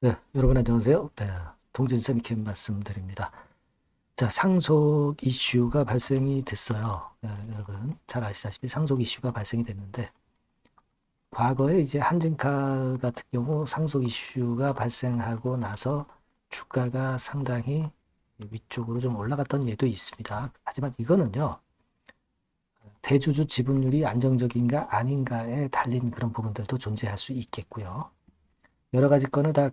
네, 여러분 안녕하세요. 네, 동진쌤캠 말씀드립니다. 자, 상속 이슈가 발생이 됐어요. 네, 여러분 잘 아시다시피 상속 이슈가 발생이 됐는데 과거에 이제 한진카 같은 경우 상속 이슈가 발생하고 나서 주가가 상당히 위쪽으로 좀 올라갔던 예도 있습니다. 하지만 이거는요, 대주주 지분율이 안정적인가 아닌가에 달린 그런 부분들도 존재할 수 있겠고요. 여러 가지 건을 다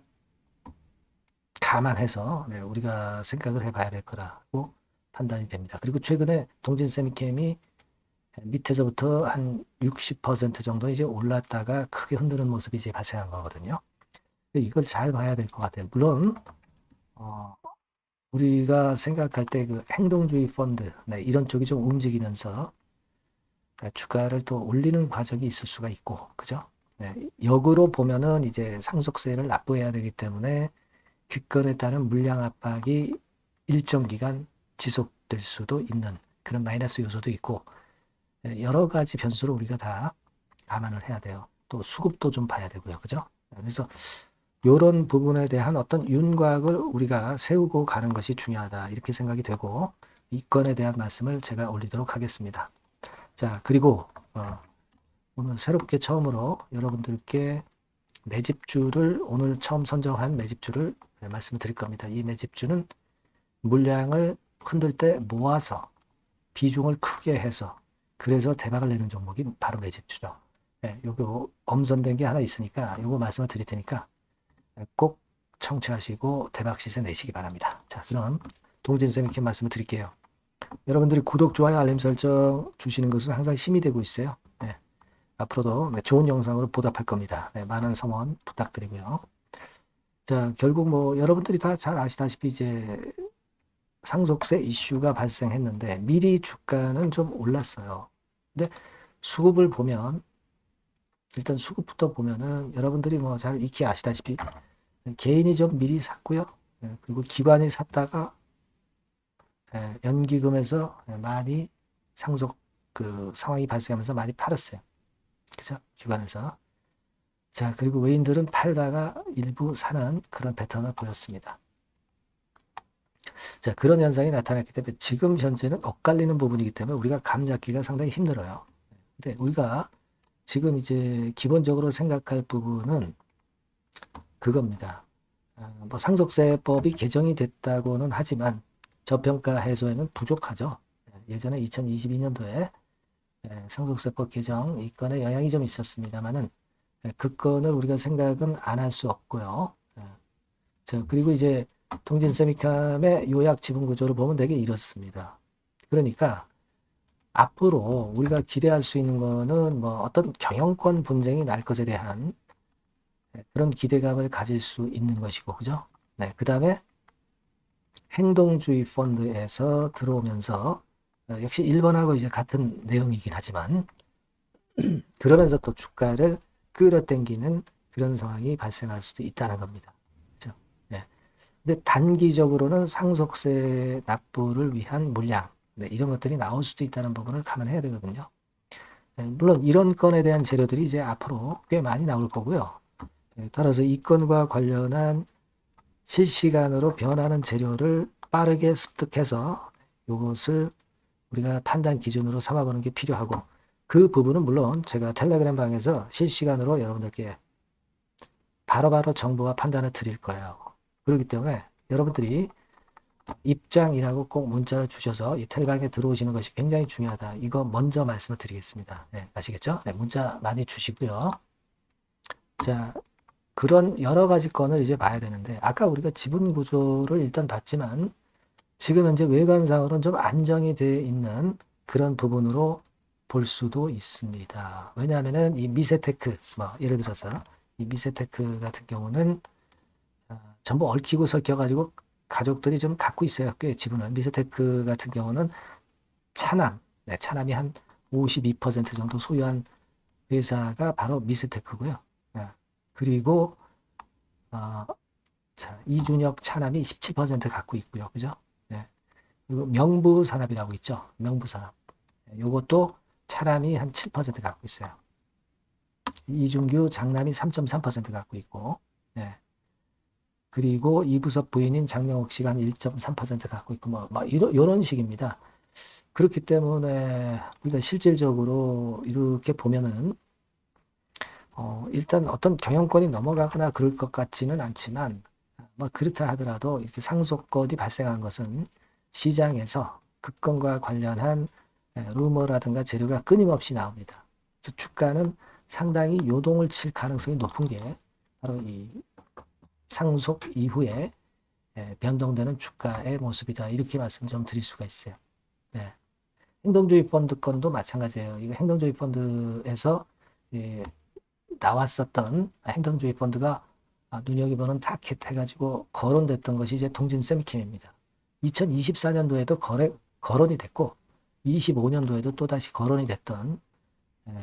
감안해서 우리가 생각을 해봐야 될 거라고 판단이 됩니다. 그리고 최근에 동진세미캠이 밑에서부터 한 60% 정도 이제 올랐다가 크게 흔드는 모습이 이제 발생한 거거든요. 이걸 잘 봐야 될 것 같아요. 물론 우리가 생각할 때 그 행동주의 펀드 이런 쪽이 좀 움직이면서 주가를 또 올리는 과정이 있을 수가 있고, 그죠? 네, 역으로 보면은 이제 상속세를 납부해야 되기 때문에 기권에 따른 물량 압박이 일정 기간 지속될 수도 있는 그런 마이너스 요소도 있고 여러 가지 변수를 우리가 다 감안을 해야 돼요. 또 수급도 좀 봐야 되고요. 그죠? 그래서 이런 부분에 대한 어떤 윤곽을 우리가 세우고 가는 것이 중요하다. 이렇게 생각이 되고 이 건에 대한 말씀을 제가 올리도록 하겠습니다. 자, 그리고 오늘 새롭게 처음으로 여러분들께 매집주를 오늘 처음 선정한 매집주를 말씀을 드릴 겁니다. 이 매집주는 물량을 흔들 때 모아서 비중을 크게 해서 그래서 대박을 내는 종목이 바로 매집주죠. 요거 엄선된 게 하나 있으니까 요거 말씀을 드릴 테니까 꼭 청취하시고 대박 시세 내시기 바랍니다. 자, 그럼 동진쌤 이렇게 말씀을 드릴게요. 여러분들이 구독, 좋아요, 알림 설정 주시는 것은 항상 힘이 되고 있어요. 앞으로도 좋은 영상으로 보답할 겁니다. 많은 성원 부탁드리고요. 자, 결국 뭐 여러분들이 다 잘 아시다시피 이제 상속세 이슈가 발생했는데 미리 주가는 좀 올랐어요. 근데 수급을 보면 일단 수급부터 보면은 여러분들이 뭐 잘 익히 아시다시피 개인이 좀 미리 샀고요. 그리고 기관이 샀다가 연기금에서 많이 상속 그 상황이 발생하면서 많이 팔았어요. 그죠? 기관에서. 자, 그리고 외인들은 팔다가 일부 사는 그런 패턴을 보였습니다. 자, 그런 현상이 나타났기 때문에 지금 현재는 엇갈리는 부분이기 때문에 우리가 감 잡기가 상당히 힘들어요. 근데 우리가 지금 이제 기본적으로 생각할 부분은 그겁니다. 뭐 상속세법이 개정이 됐다고는 하지만 저평가 해소에는 부족하죠. 예전에 2022년도에 상속세법 개정 이 건에 영향이 좀 있었습니다만은 그 건을 우리가 생각은 안 할 수 없고요. 자, 그리고 이제 동진세미캄의 요약 지분 구조를 보면 되게 이렇습니다. 그러니까 앞으로 우리가 기대할 수 있는 거는 뭐 어떤 경영권 분쟁이 날 것에 대한 그런 기대감을 가질 수 있는 것이고, 그죠? 네, 그 다음에 행동주의 펀드에서 들어오면서 역시 1번하고 이제 같은 내용이긴 하지만 그러면서 또 주가를 끌어당기는 그런 상황이 발생할 수도 있다는 겁니다. 그죠? 네. 근데 단기적으로는 상속세 납부를 위한 물량 이런 것들이 나올 수도 있다는 부분을 감안해야 되거든요. 물론 이런 건에 대한 재료들이 이제 앞으로 꽤 많이 나올 거고요. 따라서 이 건과 관련한 실시간으로 변하는 재료를 빠르게 습득해서 이것을 우리가 판단 기준으로 삼아보는 게 필요하고 그 부분은 물론 제가 텔레그램 방에서 실시간으로 여러분들께 바로바로 정보와 판단을 드릴 거예요. 그렇기 때문에 여러분들이 입장이라고 꼭 문자를 주셔서 이 텔방에 들어오시는 것이 굉장히 중요하다. 이거 먼저 말씀을 드리겠습니다. 네, 아시겠죠? 네, 문자 많이 주시고요. 자, 그런 여러 가지 건을 이제 봐야 되는데 아까 우리가 지분 구조를 일단 봤지만 지금 현재 외관상으로는 좀 안정이 되어 있는 그런 부분으로 볼 수도 있습니다. 왜냐하면은 이 미세테크, 뭐 예를 들어서 이 미세테크 같은 경우는 전부 얽히고 설켜가지고 가족들이 좀 갖고 있어요. 꽤 지분을. 미세테크 같은 경우는 차남, 차남이 한 52% 정도 소유한 회사가 바로 미세테크고요. 그리고 자, 이준혁 차남이 17% 갖고 있고요. 그죠? 그리고 명부산업이라고 있죠. 명부산업. 요것도 차남이 한 7% 갖고 있어요. 이준규 장남이 3.3% 갖고 있고, 그리고 이부섭 부인인 장명옥 씨가 한 1.3% 갖고 있고 뭐 이런 식입니다. 그렇기 때문에 우리가 실질적으로 이렇게 보면은 일단 어떤 경영권이 넘어가거나 그럴 것 같지는 않지만 뭐 그렇다 하더라도 이렇게 상속권이 발생한 것은 시장에서 급건과 관련한 루머라든가 재료가 끊임없이 나옵니다. 그래서 주가는 상당히 요동을 칠 가능성이 높은 게 바로 이 상속 이후에 변동되는 주가의 모습이다. 이렇게 말씀 좀 드릴 수가 있어요. 네. 행동주의 펀드 건도 마찬가지예요. 이거 행동주의 펀드에서 나왔었던 행동주의 펀드가 눈여겨보는 타켓 해가지고 거론됐던 것이 이제 동진 세미캠입니다. 2024년도에도 거론이 됐고 25년도에도 또다시 거론이 됐던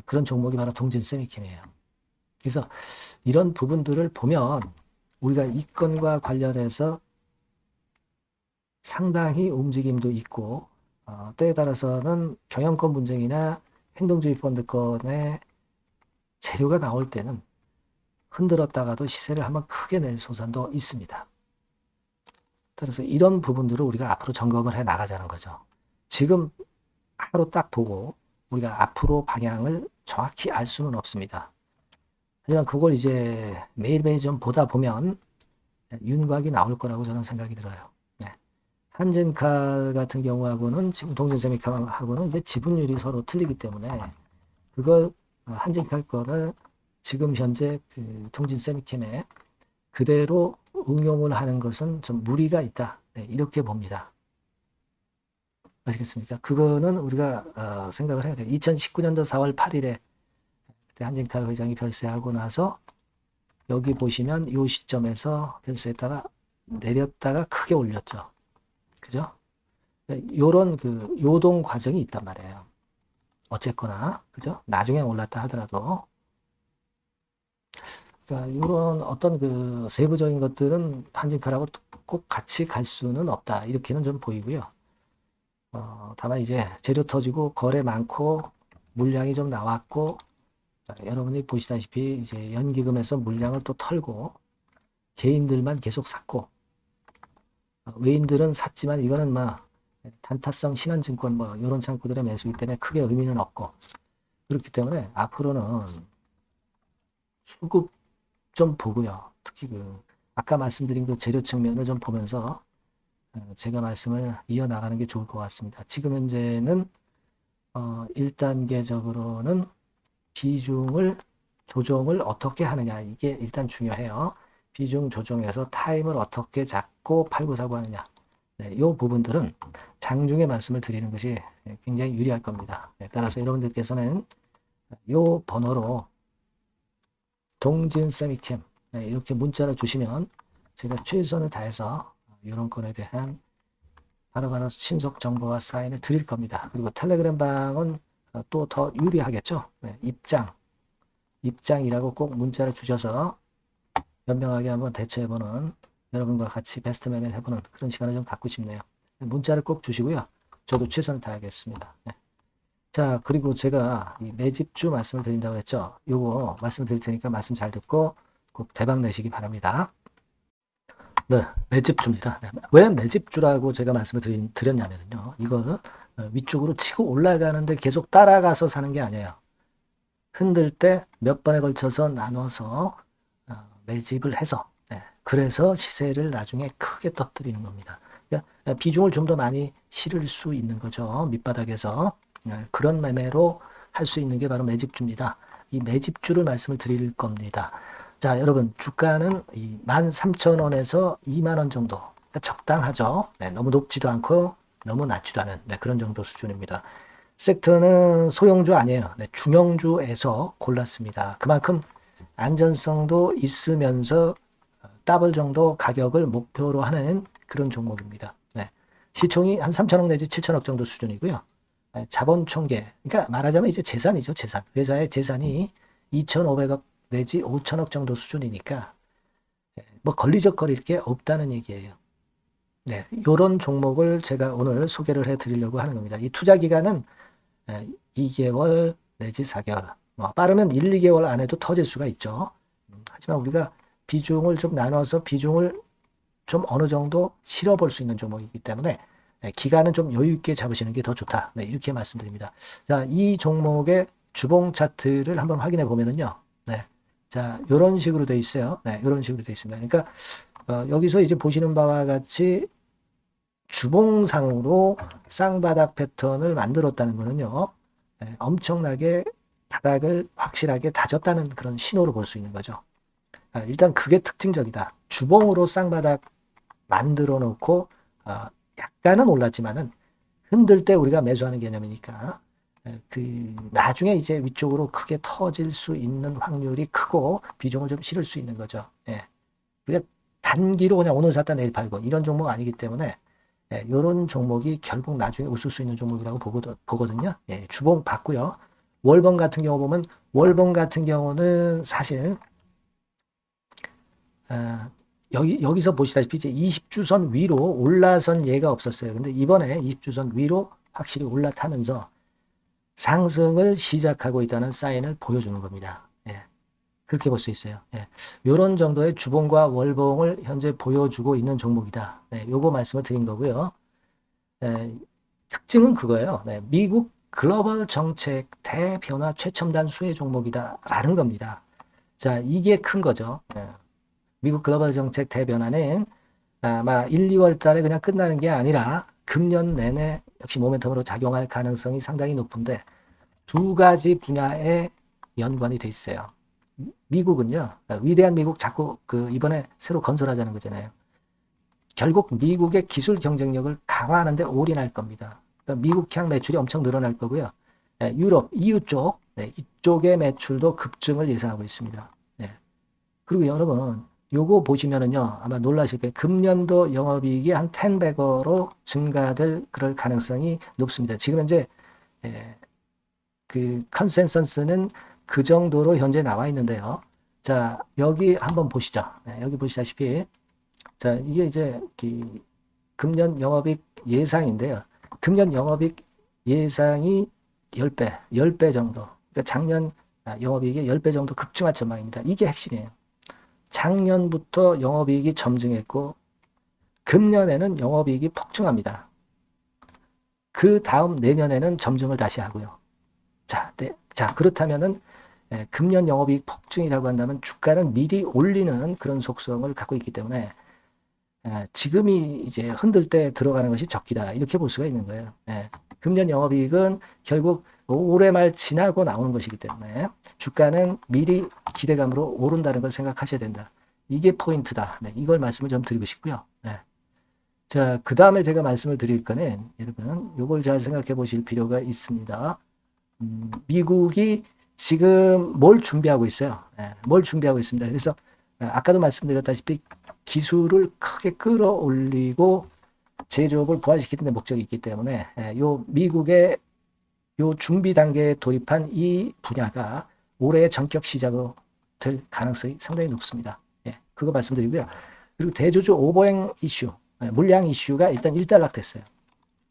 그런 종목이 바로 동진 세미캠이에요. 그래서 이런 부분들을 보면 우리가 이 건과 관련해서 상당히 움직임도 있고 때에 따라서는 경영권 분쟁이나 행동주의 펀드권의 재료가 나올 때는 흔들었다가도 시세를 한번 크게 낼 소산도 있습니다. 따라서 이런 부분들을 우리가 앞으로 점검을 해 나가자는 거죠. 지금 하루 딱 보고 우리가 앞으로 방향을 정확히 알 수는 없습니다. 하지만 그걸 이제 매일매일 좀 보다 보면 윤곽이 나올 거라고 저는 생각이 들어요. 네. 한진칼 같은 경우하고는 지금 동진세미칼하고는 이제 지분율이 서로 틀리기 때문에 그걸 한진칼 건을 지금 현재 그 동진세미캠에 그대로 응용을 하는 것은 좀 무리가 있다. 네, 이렇게 봅니다. 아시겠습니까? 그거는 우리가 생각을 해야 돼요. 2019년도 4월 8일에 한진칼 회장이 별세하고 나서 여기 보시면 이 시점에서 별세했다가 내렸다가 크게 올렸죠. 그죠? 요런 그 요동 과정이 있단 말이에요. 어쨌거나, 그죠? 나중에 올랐다 하더라도. 그러니까 이런 어떤 그 세부적인 것들은 한진칼하고 꼭 같이 갈 수는 없다. 이렇게는 좀 보이고요. 다만 이제 재료 터지고 거래 많고 물량이 좀 나왔고 여러분이 보시다시피 이제 연기금에서 물량을 또 털고 개인들만 계속 샀고 외인들은 샀지만 이거는 뭐 단타성 신한증권 뭐 이런 창구들의 매수기 때문에 크게 의미는 없고 그렇기 때문에 앞으로는 수급 좀 보고요. 특히 그 아까 말씀드린 그 재료 측면을 좀 보면서 제가 말씀을 이어나가는 게 좋을 것 같습니다. 지금 현재는 1단계적으로는 비중을 조정을 어떻게 하느냐 이게 일단 중요해요. 비중 조정에서 타임을 어떻게 잡고 팔고 사고 하느냐 네, 이 부분들은 장중에 말씀을 드리는 것이 굉장히 유리할 겁니다. 네, 따라서 여러분들께서는 이 번호로 동진세미캠 네, 이렇게 문자를 주시면 제가 최선을 다해서 이런 건에 대한 바로바로 신속 정보와 사인을 드릴 겁니다. 그리고 텔레그램 방은 또 더 유리하겠죠. 네, 입장이라고 꼭 문자를 주셔서 현명하게 한번 대처해보는 여러분과 같이 베스트 매매를 해보는 그런 시간을 좀 갖고 싶네요. 문자를 꼭 주시고요. 저도 최선을 다하겠습니다. 네. 자, 그리고 제가 이 매집주 말씀을 드린다고 했죠. 요거 말씀 드릴 테니까 말씀 잘 듣고 꼭 대박 내시기 바랍니다. 네, 매집주입니다. 네, 왜 매집주라고 제가 말씀을 드렸냐면요. 이거는 위쪽으로 치고 올라가는데 계속 따라가서 사는 게 아니에요. 흔들 때 몇 번에 걸쳐서 나눠서 매집을 해서 네, 그래서 시세를 나중에 크게 터뜨리는 겁니다. 그러니까 비중을 좀 더 많이 실을 수 있는 거죠. 밑바닥에서 그런 매매로 할 수 있는 게 바로 매집주입니다. 이 매집주를 말씀을 드릴 겁니다. 자, 여러분 주가는 13,000원에서 2만원 정도 그러니까 적당하죠. 네, 너무 높지도 않고 너무 낮지도 않은 네, 그런 정도 수준입니다. 섹터는 소형주 아니에요. 네, 중형주에서 골랐습니다. 그만큼 안전성도 있으면서 더블 정도 가격을 목표로 하는 그런 종목입니다. 네, 시총이 한 3천억 내지 7천억 정도 수준이고요. 네, 자본 총계, 그러니까 말하자면 이제 재산이죠. 재산. 회사의 재산이 2,500억 내지 5천억 정도 수준이니까 뭐 걸리적거릴 게 없다는 얘기예요. 네, 이런 종목을 제가 오늘 소개를 해드리려고 하는 겁니다. 이 투자 기간은 2개월 내지 4개월, 뭐 빠르면 1, 2개월 안에도 터질 수가 있죠. 하지만 우리가 비중을 좀 나눠서 비중을 좀 어느 정도 실어볼 수 있는 종목이기 때문에 기간은 좀 여유 있게 잡으시는 게 더 좋다. 네, 이렇게 말씀드립니다. 자, 이 종목의 주봉 차트를 한번 확인해 보면은요. 네. 자, 이런 식으로 돼 있어요. 네, 이런 식으로 돼 있습니다. 그러니까 여기서 이제 보시는 바와 같이 주봉상으로 쌍바닥 패턴을 만들었다는 거는요. 네, 엄청나게 바닥을 확실하게 다졌다는 그런 신호로 볼 수 있는 거죠. 일단 그게 특징적이다. 주봉으로 쌍바닥 만들어 놓고 약간은 올랐지만은 흔들 때 우리가 매수하는 개념이니까 그 나중에 이제 위쪽으로 크게 터질 수 있는 확률이 크고 비중을 좀 실을 수 있는 거죠. 예. 우리가 단기로 그냥 오늘 샀다 내일 팔고 이런 종목 아니기 때문에 이런 종목이 결국 나중에 웃을 수 있는 종목이라고 보거든요. 예, 주봉 봤고요. 월봉 같은 경우 보면 월봉 같은 경우는 사실 여기서 보시다시피 이제 20주선 위로 올라선 예가 없었어요. 근데 이번에 20주선 위로 확실히 올라타면서 상승을 시작하고 있다는 사인을 보여주는 겁니다. 예, 그렇게 볼 수 있어요. 예, 이런 정도의 주봉과 월봉을 현재 보여주고 있는 종목이다. 네, 요거 말씀을 드린 거고요. 특징은 그거예요. 네, 미국 글로벌 정책 대변화 최첨단 수혜 종목이다라는 겁니다. 자, 이게 큰 거죠. 미국 글로벌 정책 대변화는 아마 1, 2월 달에 그냥 끝나는 게 아니라 금년 내내 역시 모멘텀으로 작용할 가능성이 상당히 높은데 두 가지 분야에 연관이 돼 있어요. 미국은요, 위대한 미국 자꾸 이번에 새로 건설하자는 거잖아요. 결국 미국의 기술 경쟁력을 강화하는데 올인할 겁니다. 그러니까 미국향 매출이 엄청 늘어날 거고요. 유럽, EU 쪽, 이쪽의 매출도 급증을 예상하고 있습니다. 그리고 여러분, 요거 보시면은요, 아마 놀라실 거예요. 금년도 영업이익이 한 10배로 증가될 그럴 가능성이 높습니다. 지금 현재, 그 컨센서스는 그 정도로 현재 나와 있는데요. 자, 여기 한번 보시죠. 여기 보시다시피, 자, 이게 이제 금년 영업이익 예상인데요. 금년 영업이익 예상이 10배 정도. 그러니까 작년 영업이익이 10배 정도 급증할 전망입니다. 이게 핵심이에요. 작년부터 영업이익이 점증했고 금년에는 영업이익이 폭증합니다. 그 다음 내년에는 점증을 다시 하고요. 자, 그렇다면은 금년 영업이익 폭증이라고 한다면 주가는 미리 올리는 그런 속성을 갖고 있기 때문에 지금이 이제 흔들 때 들어가는 것이 적기다 이렇게 볼 수가 있는 거예요. 금년 영업이익은 결국 올해 말 지나고 나오는 것이기 때문에 주가는 미리 기대감으로 오른다는 걸 생각하셔야 된다. 이게 포인트다. 이걸 말씀을 좀 드리고 싶고요. 자, 그 다음에 제가 말씀을 드릴 거는 여러분 이걸 잘 생각해 보실 필요가 있습니다. 미국이 지금 뭘 준비하고 있어요. 뭘 준비하고 있습니다. 그래서 아까도 말씀드렸다시피 기술을 크게 끌어올리고 제조업을 부활시키는 데 목적이 있기 때문에 요 미국의 요 준비 단계에 돌입한 이 분야가 올해 전격 시작으로 될 가능성이 상당히 높습니다. 그거 말씀드리고요. 그리고 대주주 오버행 이슈, 물량 이슈가 일단 일단락됐어요.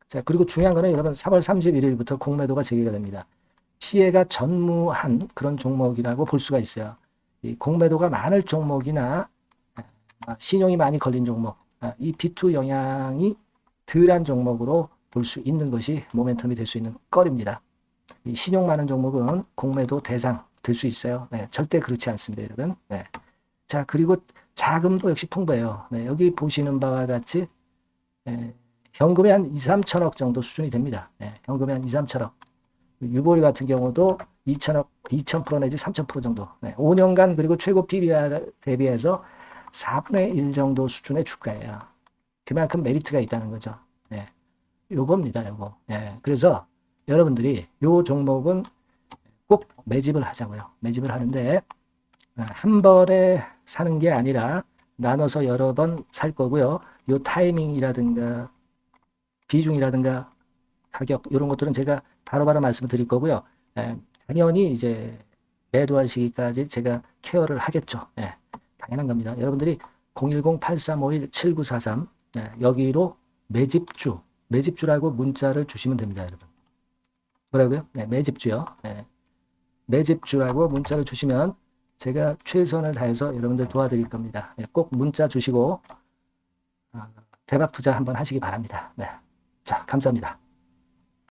자, 그리고 중요한 거는 여러분 3월 31일부터 공매도가 재개가 됩니다. 피해가 전무한 그런 종목이라고 볼 수가 있어요. 이 공매도가 많을 종목이나 신용이 많이 걸린 종목, 이 B2 영향이 덜한 종목으로 볼 수 있는 것이 모멘텀이 될 수 있는 거리입니다. 이 신용 많은 종목은 공매도 대상 될 수 있어요. 절대 그렇지 않습니다, 여러분. 자, 그리고 자금도 역시 풍부해요. 여기 보시는 바와 같이 현금이 한 2, 3천억 정도 수준이 됩니다. 현금이 한 2, 3천억. 유보리 같은 경우도 2천억, 2,000% 내지 3,000% 정도. 5년간 그리고 최고 PBR 대비해서 4분의 1 정도 수준의 주가예요. 그만큼 메리트가 있다는 거죠. 요겁니다, 요거. 그래서 여러분들이 요 종목은 꼭 매집을 하자고요. 매집을 하는데 한 번에 사는 게 아니라 나눠서 여러 번 살 거고요. 요 타이밍이라든가 비중이라든가 가격 이런 것들은 제가 바로바로 말씀을 드릴 거고요. 당연히 이제 매도할 시기까지 제가 케어를 하겠죠. 당연한 겁니다. 여러분들이 010-8351-7943 여기로 매집주라고 문자를 주시면 됩니다, 여러분. 뭐라고요? 매집주요. 매집주라고 문자를 주시면 제가 최선을 다해서 여러분들 도와드릴 겁니다. 꼭 문자 주시고 대박 투자 한번 하시기 바랍니다. 네. 자, 감사합니다.